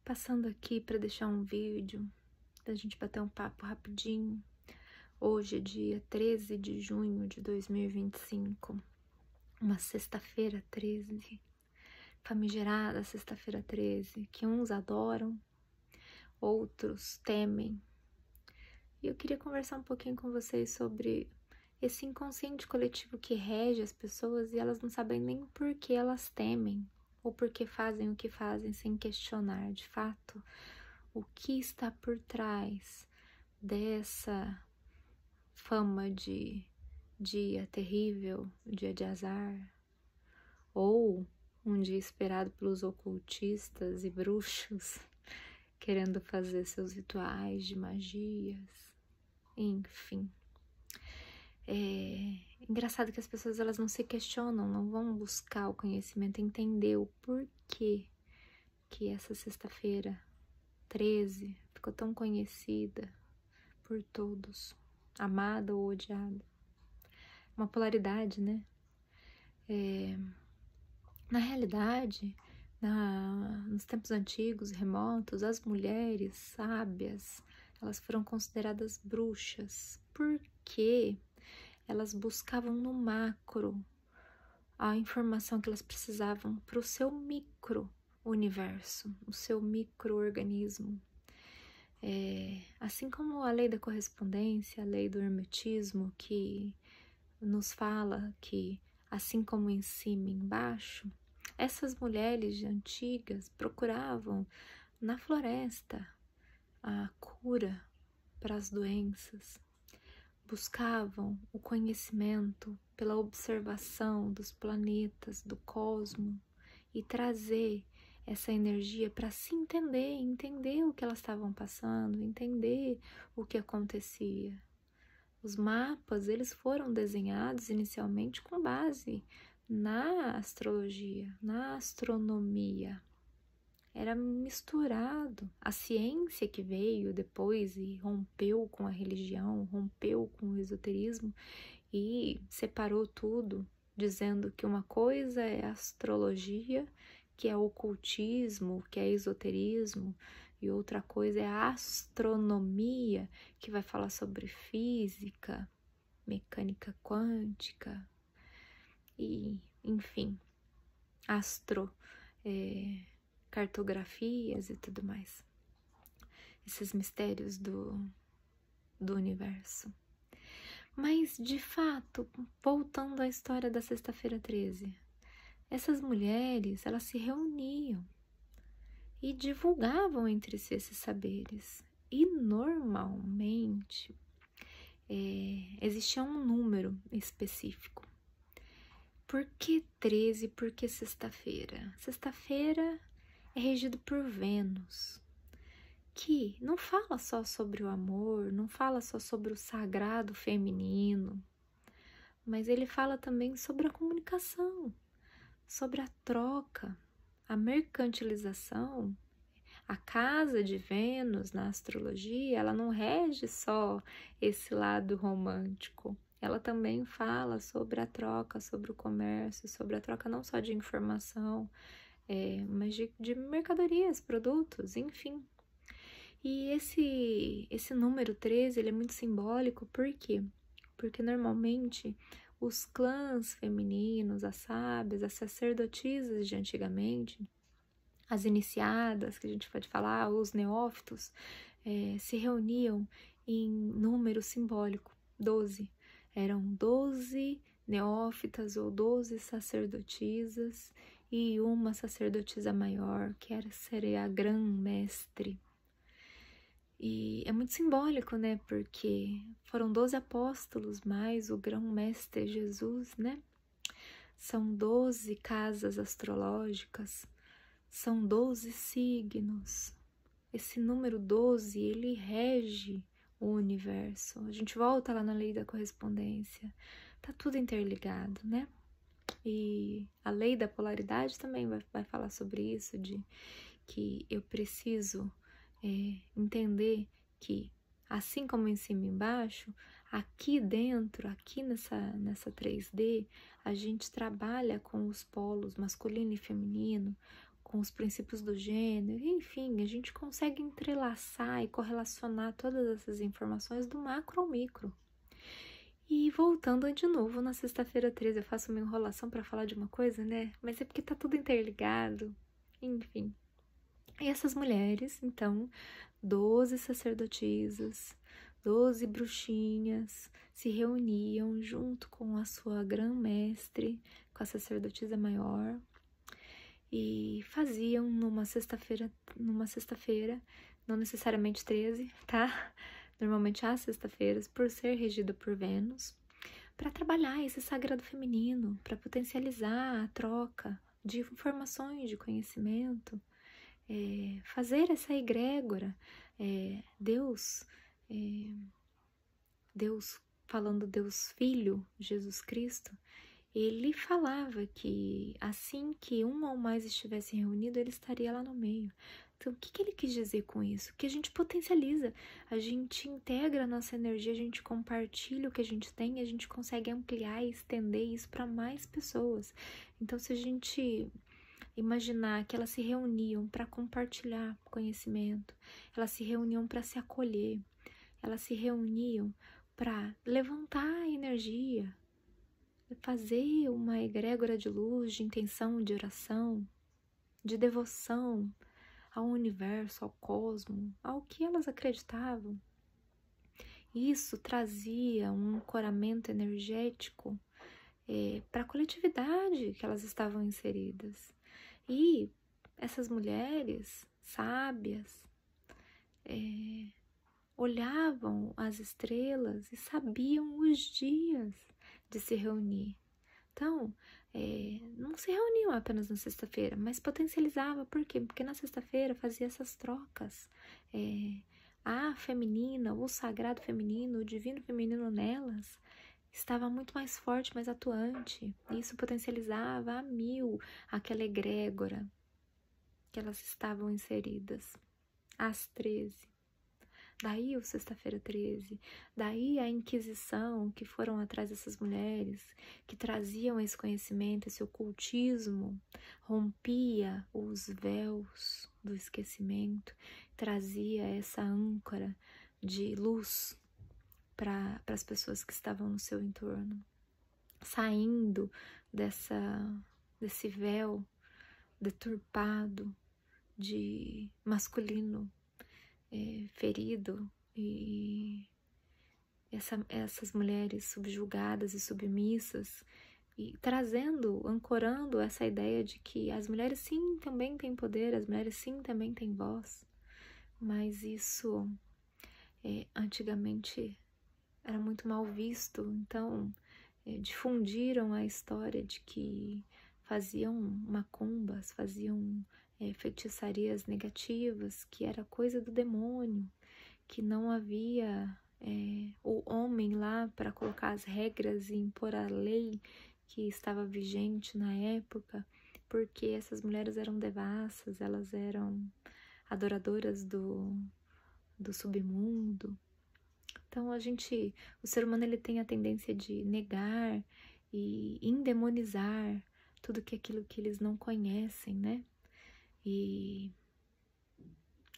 Passando aqui para deixar um vídeo, da gente bater um papo rapidinho. Hoje é dia 13 de junho de 2025, uma sexta-feira 13, famigerada sexta-feira 13, que uns adoram, outros temem. E eu queria conversar um pouquinho com vocês sobre esse inconsciente coletivo que rege as pessoas e elas não sabem nem por que elas temem, ou por que fazem o que fazem sem questionar, de fato, o que está por trás dessa fama de dia terrível, dia de azar, ou um dia esperado pelos ocultistas e bruxos querendo fazer seus rituais de magias, enfim. É engraçado que as pessoas elas não se questionam, não vão buscar o conhecimento, entender o porquê que essa sexta-feira 13 ficou tão conhecida por todos, amada ou odiada. Uma polaridade, né? Na realidade, nos tempos antigos, remotos, as mulheres sábias, elas foram consideradas bruxas, porque elas buscavam no macro a informação que elas precisavam para o seu micro-universo, o seu micro-organismo. Assim como a lei da correspondência, a lei do hermetismo, que nos fala que assim como em cima e embaixo, essas mulheres antigas procuravam na floresta a cura para as doenças, buscavam o conhecimento pela observação dos planetas, do cosmo e trazer essa energia para se entender o que elas estavam passando, entender o que acontecia. Os mapas, eles foram desenhados inicialmente com base na astrologia, na astronomia. Era misturado. A ciência que veio depois e rompeu com a religião, rompeu com o esoterismo e separou tudo, dizendo que uma coisa é astrologia, que é ocultismo, que é esoterismo, e outra coisa é a astronomia, que vai falar sobre física, mecânica quântica, e, enfim, cartografias e tudo mais. Esses mistérios do universo. Mas, de fato, voltando à história da sexta-feira 13, essas mulheres, elas se reuniam e divulgavam entre si esses saberes. E, normalmente, existia um número específico. Por que 13? Por que sexta-feira? Sexta-feira é regido por Vênus, que não fala só sobre o amor, não fala só sobre o sagrado feminino, mas ele fala também sobre a comunicação, sobre a troca, a mercantilização. A casa de Vênus na astrologia, ela não rege só esse lado romântico. Ela também fala sobre a troca, sobre o comércio, sobre a troca não só de informação, mas de mercadorias, produtos, enfim. E esse número 13, ele é muito simbólico, por quê? Porque normalmente os clãs femininos, as sábias, as sacerdotisas de antigamente, as iniciadas, que a gente pode falar, os neófitos, se reuniam em número simbólico, 12. Eram 12 neófitas ou 12 sacerdotisas e uma sacerdotisa maior, que seria a grã-mestre. E é muito simbólico, né? Porque foram 12 apóstolos mais o grão-mestre Jesus, né? São 12 casas astrológicas, são 12 signos. Esse número 12, ele rege o universo. A gente volta lá na lei da correspondência. Tá tudo interligado, né? E a lei da polaridade também vai falar sobre isso, de que eu preciso entender que, assim como em cima e embaixo, aqui dentro, aqui nessa 3D, a gente trabalha com os polos masculino e feminino, com os princípios do gênero, enfim, a gente consegue entrelaçar e correlacionar todas essas informações do macro ao micro. E voltando de novo na sexta-feira 13, eu faço uma enrolação para falar de uma coisa, né? Mas é porque tá tudo interligado, enfim. E essas mulheres, então, 12 sacerdotisas, 12 bruxinhas, se reuniam junto com a sua grã-mestre, com a sacerdotisa maior, e faziam numa sexta-feira, não necessariamente 13, tá? Normalmente às sexta-feiras, por ser regida por Vênus, para trabalhar esse sagrado feminino, para potencializar a troca de informações, de conhecimento, fazer essa egrégora. Deus falando Deus Filho, Jesus Cristo, ele falava que assim que um ou mais estivesse reunido, ele estaria lá no meio. Então, o que ele quis dizer com isso? Que a gente potencializa, a gente integra a nossa energia, a gente compartilha o que a gente tem e a gente consegue ampliar e estender isso para mais pessoas. Então, se a gente imaginar que elas se reuniam para compartilhar conhecimento, elas se reuniam para se acolher, elas se reuniam para levantar a energia, fazer uma egrégora de luz, de intenção, de oração, de devoção ao universo, ao cosmo, ao que elas acreditavam. Isso trazia um ancoramento energético para a coletividade que elas estavam inseridas. E essas mulheres sábias olhavam as estrelas e sabiam os dias de se reunir. Então, não se reuniam apenas na sexta-feira, mas potencializava. Por quê? Porque na sexta-feira fazia essas trocas. A feminina, o sagrado feminino, o divino feminino nelas estava muito mais forte, mais atuante. Isso potencializava a 1000 aquela egrégora que elas estavam inseridas. Às 13. Daí o sexta-feira 13, daí a Inquisição, que foram atrás dessas mulheres, que traziam esse conhecimento, esse ocultismo, rompia os véus do esquecimento, trazia essa âncora de luz para as pessoas que estavam no seu entorno, saindo desse véu deturpado de masculino ferido, e essas mulheres subjugadas e submissas, e ancorando essa ideia de que as mulheres sim também têm poder, as mulheres sim também têm voz, mas isso antigamente era muito mal visto. Então difundiram a história de que faziam macumbas, faziam feitiçarias negativas, que era coisa do demônio, que não havia o homem lá para colocar as regras e impor a lei que estava vigente na época, porque essas mulheres eram devassas, elas eram adoradoras do submundo. Então o ser humano ele tem a tendência de negar e endemonizar tudo aquilo que eles não conhecem, né? E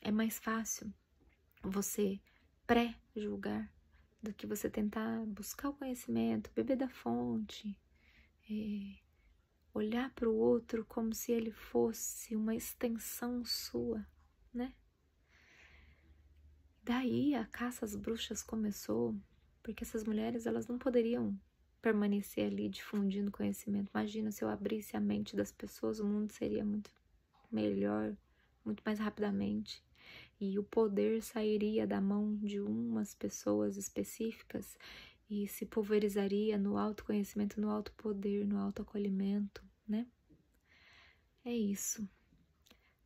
é mais fácil você pré-julgar do que você tentar buscar o conhecimento, beber da fonte, olhar para o outro como se ele fosse uma extensão sua, né? Daí a caça às bruxas começou, porque essas mulheres elas não poderiam permanecer ali difundindo conhecimento. Imagina se eu abrisse a mente das pessoas, o mundo seria muito melhor, muito mais rapidamente, e o poder sairia da mão de umas pessoas específicas e se pulverizaria no autoconhecimento, no autopoder, no autoacolhimento, né? É isso.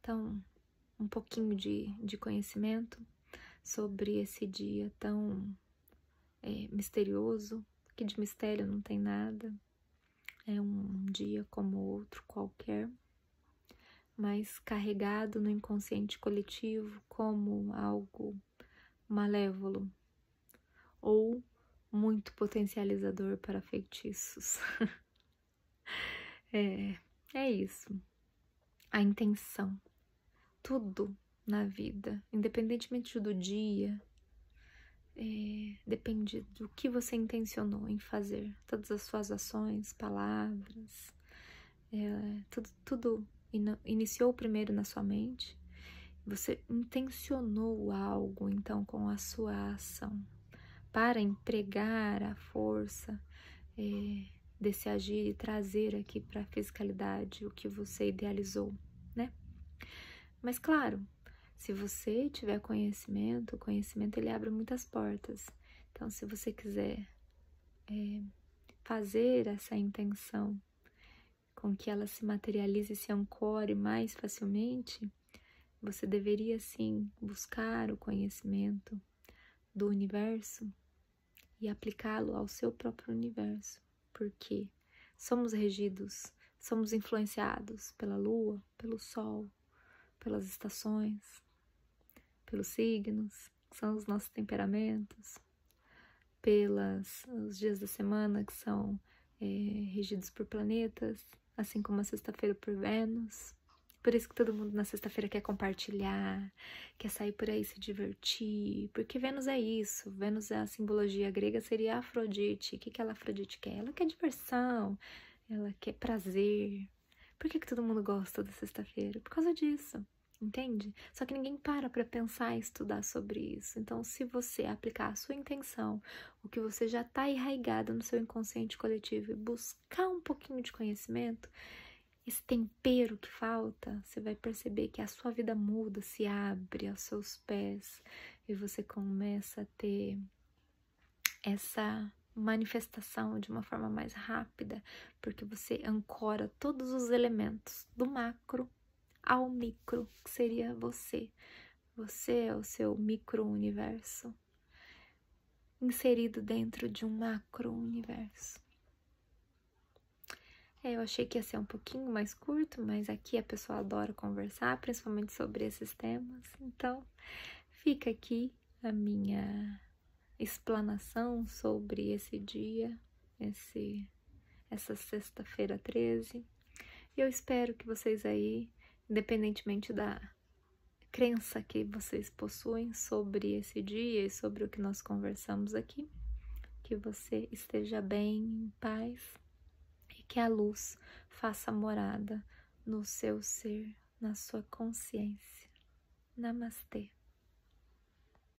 Então, um pouquinho de conhecimento sobre esse dia tão misterioso, que de mistério não tem nada, é um dia como outro qualquer, mas carregado no inconsciente coletivo como algo malévolo ou muito potencializador para feitiços. É isso. a intenção. Tudo na vida, independentemente do dia, depende do que você intencionou em fazer. Todas as suas ações, palavras, tudo iniciou primeiro na sua mente. Você intencionou algo, então, com a sua ação, para empregar a força desse agir e trazer aqui para a fisicalidade o que você idealizou, né? Mas, claro, se você tiver conhecimento, o conhecimento ele abre muitas portas. Então, se você quiser fazer essa intenção com que ela se materialize e se ancore mais facilmente, você deveria sim buscar o conhecimento do universo e aplicá-lo ao seu próprio universo, porque somos regidos, somos influenciados pela lua, pelo sol, pelas estações, pelos signos, que são os nossos temperamentos, os dias da semana que são regidos por planetas, assim como a sexta-feira por Vênus. Por isso que todo mundo na sexta-feira quer compartilhar, quer sair por aí se divertir, porque Vênus é isso. Vênus, a simbologia grega seria Afrodite. O que a Afrodite quer? Ela quer diversão, ela quer prazer. Por que todo mundo gosta da sexta-feira? Por causa disso, entende? Só que ninguém para pensar e estudar sobre isso. Então, se você aplicar a sua intenção, o que você já está enraizado no seu inconsciente coletivo e buscar um pouquinho de conhecimento, esse tempero que falta, você vai perceber que a sua vida muda, se abre aos seus pés e você começa a ter essa manifestação de uma forma mais rápida, porque você ancora todos os elementos do macro ao micro, que seria você. Você é o seu micro-universo inserido dentro de um macro-universo. Eu achei que ia ser um pouquinho mais curto, mas aqui a pessoa adora conversar, principalmente sobre esses temas. Então, fica aqui a minha explanação sobre esse dia, essa sexta-feira 13. E eu espero que vocês aí, independentemente da crença que vocês possuem sobre esse dia e sobre o que nós conversamos aqui, que você esteja bem, em paz, e que a luz faça morada no seu ser, na sua consciência. Namastê.